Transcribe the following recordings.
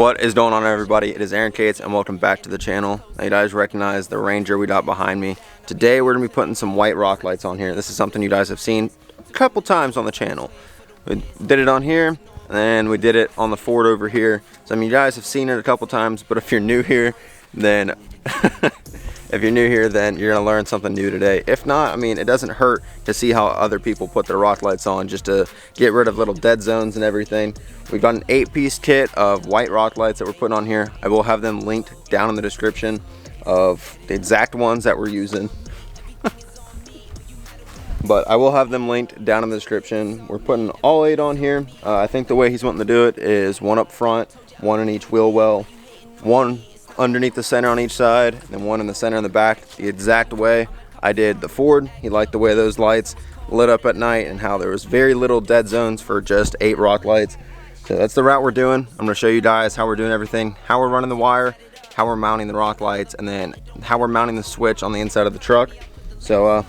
What is going on, everybody? It is Aaron Cates and welcome back to the channel. Now, you guys recognize the Ranger we got behind me. Today we're going to be putting some white rock lights on here. This is something you guys have seen a couple times on the channel. We did it on here and we did it on the Ford over here. So I mean, you guys have seen it a couple times, but if you're new here, then you're gonna learn something new today. If not, I mean, it doesn't hurt to see how other people put their rock lights on just to get rid of little dead zones and everything. We've got an 8-piece kit of white rock lights that we're putting on here. I will have them linked down in the description of the exact ones that we're using. But I will have them linked down in the description. We're putting all 8 on here. I think the way he's wanting to do it is one up front, one in each wheel well, one underneath the center on each side, and one in the center and the back, the exact way I did the Ford. He liked the way those lights lit up at night and how there was very little dead zones for just 8 rock lights. So that's the route we're doing. I'm going to show you guys how we're doing everything, how we're running the wire, how we're mounting the rock lights, and then how we're mounting the switch on the inside of the truck. So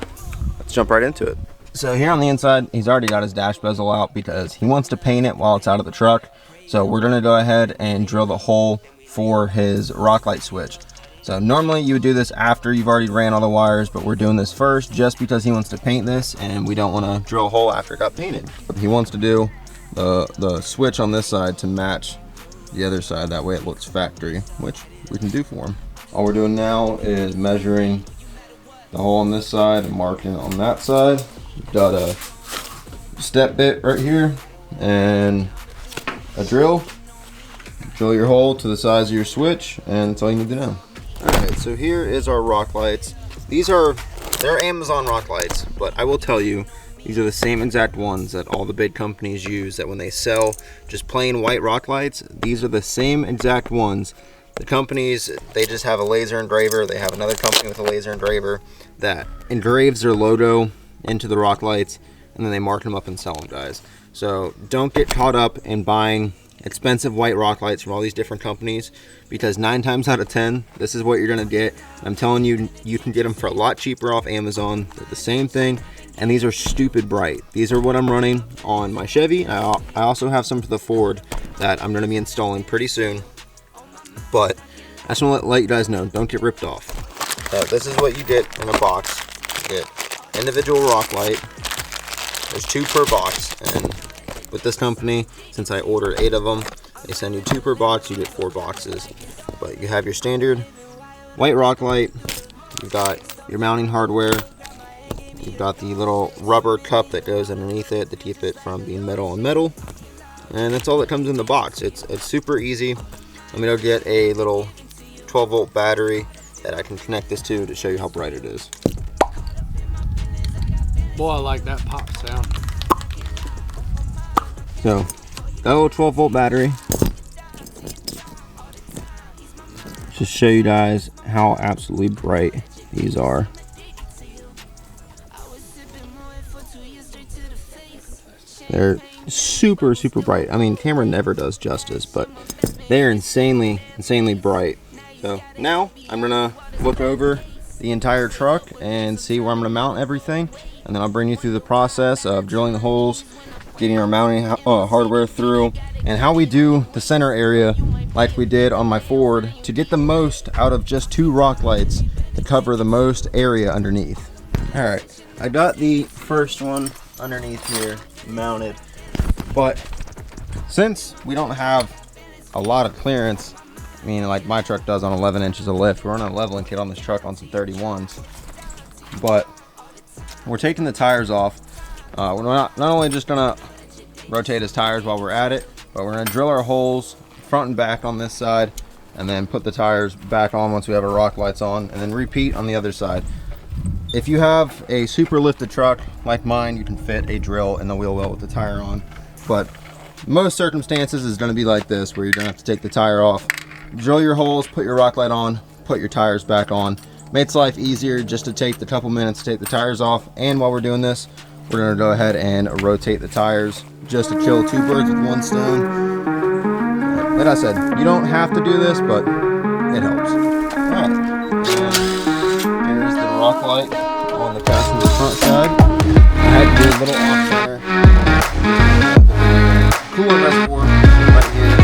let's jump right into it. So here on the inside, he's already got his dash bezel out because he wants to paint it while it's out of the truck. So we're going to go ahead and drill the hole for his rock light switch. So normally you would do this after you've already ran all the wires, but we're doing this first just because he wants to paint this and we don't want to drill a hole after it got painted. He wants to do the switch on this side to match the other side, that way it looks factory, which we can do for him. All we're doing now is measuring the hole on this side and marking it on that side. We've got a step bit right here and a drill. Drill your hole to the size of your switch, and that's all you need to know. Alright, so here is our rock lights. They're Amazon rock lights, but I will tell you, these are the same exact ones that all the big companies use, that when they sell just plain white rock lights, these are the same exact ones. The companies, they just have a laser engraver. They have another company with a laser engraver that engraves their logo into the rock lights, and then they mark them up and sell them, guys. So don't get caught up in buying expensive white rock lights from all these different companies, because 9 times out of 10 this is what you're gonna get. I'm telling you, you can get them for a lot cheaper off Amazon. They're the same thing, and these are stupid bright. These are what I'm running on my Chevy. I also have some for the Ford that I'm gonna be installing pretty soon, but I just want to let you guys know, don't get ripped off. This is what you get in a box. You get individual rock light. There's 2 per box, and with this company, since I ordered 8 of them, they send you 2 per box. You get 4 boxes. But you have your standard white rock light. You've got your mounting hardware. You've got the little rubber cup that goes underneath it to keep it from being metal on metal. And that's all that comes in the box. It's super easy. Let me go get a little 12-volt battery that I can connect this to show you how bright it is. Boy, I like that pop sound. So, that little 12-volt battery. Just show you guys how absolutely bright these are. They're super, super bright. I mean, camera never does justice, but they are insanely bright. So now I'm gonna look over the entire truck and see where I'm gonna mount everything, and then I'll bring you through the process of drilling the holes, getting our mounting hardware through, and how we do the center area like we did on my Ford to get the most out of just 2 rock lights to cover the most area underneath. All right, I got the first one underneath here mounted, but since we don't have a lot of clearance, I mean, like my truck does on 11 inches of lift, we're running a leveling kit on this truck on some 31s, but we're taking the tires off. We're not only just gonna rotate his tires while we're at it, but we're gonna drill our holes front and back on this side, and then put the tires back on once we have our rock lights on, and then repeat on the other side. If you have a super lifted truck like mine, you can fit a drill in the wheel well with the tire on, but most circumstances is gonna be like this, where you're gonna have to take the tire off, drill your holes, put your rock light on, put your tires back on. Makes life easier just to take the couple minutes to take the tires off, and while we're doing this, we're gonna go ahead and rotate the tires just to kill 2 birds with 1 stone. Like I said, you don't have to do this, but it helps. Alright, here's the rock light on the passenger front side. I had to do a little off center. Cooler reservoir right here.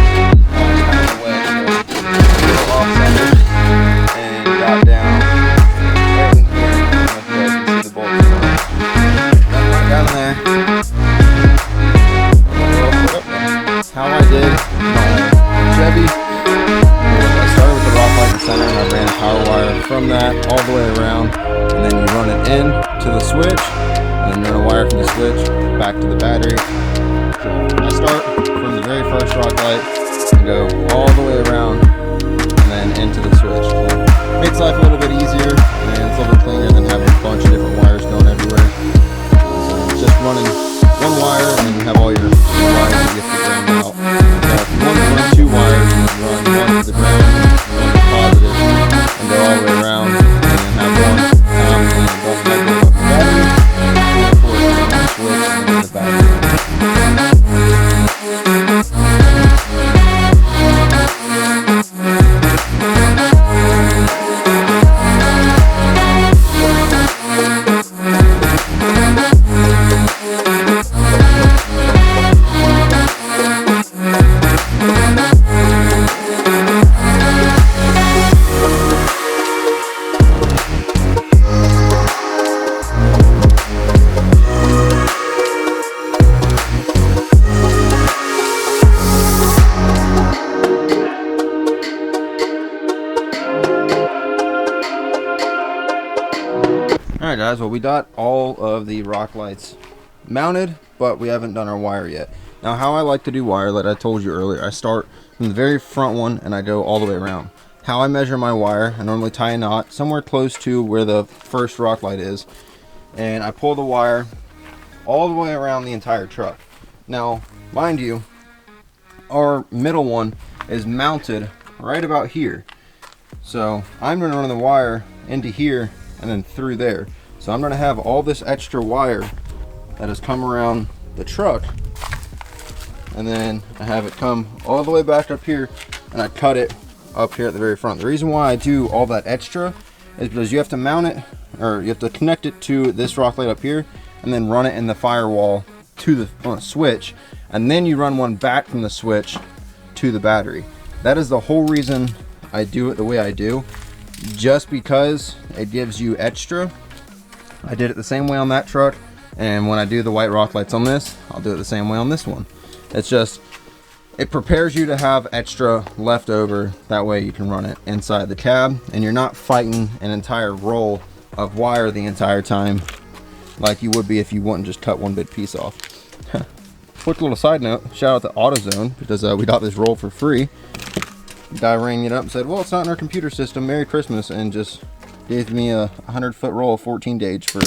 go all the way around and then into the switch. So makes life a little bit easier, and it's a little bit cleaner than having a bunch of different wires going everywhere. So it's just running one wire, and then you have all your wires that you have to bring out. If you want to run 2 wires, you can run one to the ground, one to the positive, and go all the way around, and then have one and then don't let go of the battery, and of course the switch and then the battery. Alright guys, well we got all of the rock lights mounted, but we haven't done our wire yet. Now how I like to do wire, like I told you earlier, I start from the very front one and I go all the way around. How I measure my wire, I normally tie a knot somewhere close to where the first rock light is, and I pull the wire all the way around the entire truck. Now, mind you, our middle one is mounted right about here. So I'm going to run the wire into here and then through there. So I'm going to have all this extra wire that has come around the truck, and then I have it come all the way back up here, and I cut it up here at the very front. The reason why I do all that extra is because you have to mount it, or you have to connect it to this rock light up here, and then run it in the firewall to the switch, and then you run one back from the switch to the battery. That is the whole reason I do it the way I do, just because it gives you extra. I did it the same way on that truck, and when I do the white rock lights on this, I'll do it the same way on this one. It's just, it prepares you to have extra left over, that way you can run it inside the cab and you're not fighting an entire roll of wire the entire time like you would be if you wouldn't just cut one big piece off. Quick little side note, shout out to AutoZone, because we got this roll for free. Guy rang it up and said, well, it's not in our computer system, Merry Christmas, and just gave me a 100-foot roll of 14 gauge for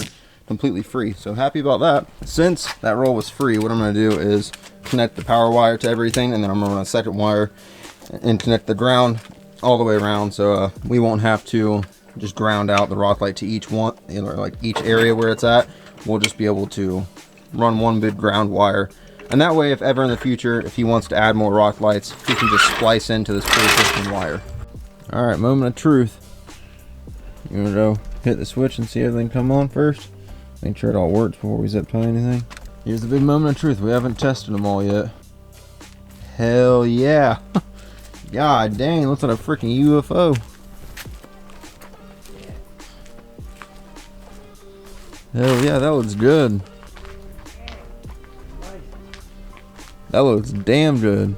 completely free. So happy about that. Since that roll was free, what I'm going to do is connect the power wire to everything, and then I'm going to run a second wire and connect the ground all the way around, so we won't have to just ground out the rock light to each one, you know, like each area where it's at. We'll just be able to run one big ground wire, and that way if ever in the future, if he wants to add more rock lights, he can just splice into this full system wire. All right, moment of truth. You want to go hit the switch and see everything come on first? Make sure it all works before we zip tie anything. Here's the big moment of truth. We haven't tested them all yet. Hell yeah. God dang, looks like a freaking UFO. Hell yeah, that looks good. That looks damn good.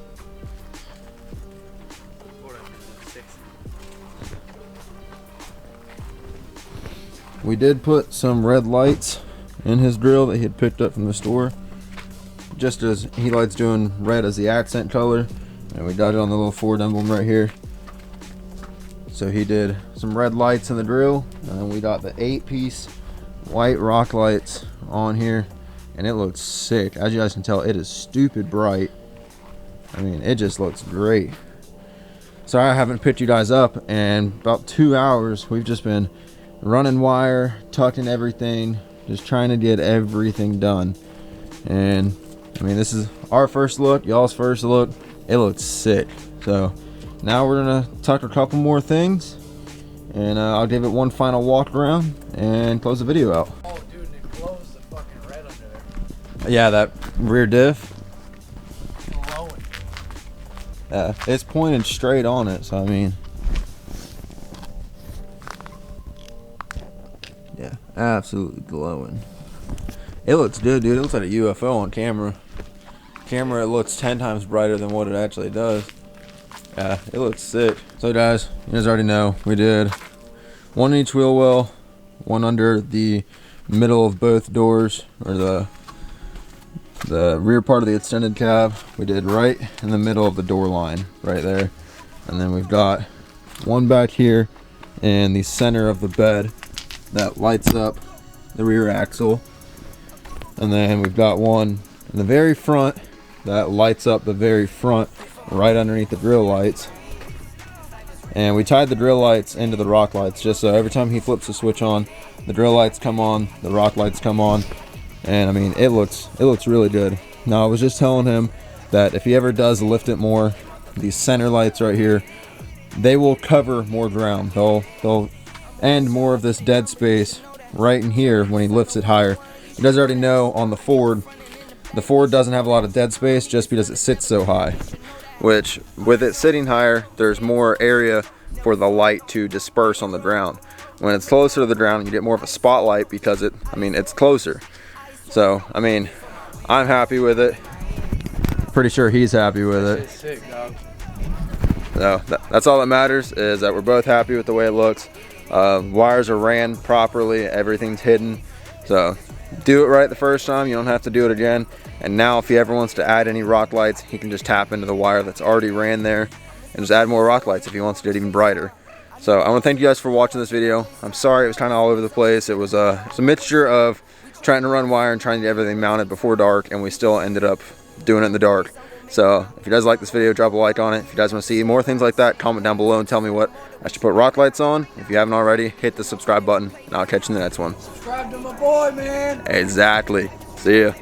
We did put some red lights in his grill that he had picked up from the store, just as he likes doing red as the accent color, and we got it on the little Ford emblem right here. So he did some red lights in the grill, and then we got the 8-piece white rock lights on here, and it looks sick. As you guys can tell, it is stupid bright. I mean, it just looks great. Sorry I haven't picked you guys up, and about 2 hours we've just been running wire, tucking everything, just trying to get everything done. And I mean, this is our first look, y'all's first look. It looks sick. So now we're gonna tuck a couple more things, and I'll give it one final walk around and close the video out. Oh dude, and it glows the fucking red under there. Yeah, that rear diff. Glowing. Yeah, it's pointed straight on it, so I mean, yeah, absolutely glowing. It looks good, dude. It looks like a UFO on camera. It looks 10 times brighter than what it actually does. Yeah, it looks sick. So guys, you guys already know we did one in each wheel well, one under the middle of both doors, or the The rear part of the extended cab we did right in the middle of the door line, right there. And then we've got one back here in the center of the bed that lights up the rear axle. And then we've got one in the very front that lights up the very front right underneath the grill lights. And we tied the drill lights into the rock lights just so every time he flips the switch on, the drill lights come on, the rock lights come on. And I mean, it looks really good. Now I was just telling him that if he ever does lift it more, these center lights right here, they will cover more ground. They'll end more of this dead space right in here when he lifts it higher. You guys already know on the Ford doesn't have a lot of dead space just because it sits so high. Which, with it sitting higher, there's more area for the light to disperse on the ground. When it's closer to the ground, you get more of a spotlight because it's closer. So, I mean, I'm happy with it. Pretty sure he's happy with it. It's sick, dog. So that's all that matters, is that we're both happy with the way it looks. Wires are ran properly, everything's hidden. So do it right the first time, you don't have to do it again. And now if he ever wants to add any rock lights, he can just tap into the wire that's already ran there and just add more rock lights if he wants to get even brighter. So I want to thank you guys for watching this video. I'm sorry it was kind of all over the place. It was a mixture of trying to run wire and trying to get everything mounted before dark, and we still ended up doing it in the dark. So if you guys like this video, drop a like on it. If you guys want to see more things like that, comment down below and tell me what I should put rock lights on. If you haven't already, hit the subscribe button, and I'll catch you in the next one. Subscribe to my boy, man. Exactly. See ya.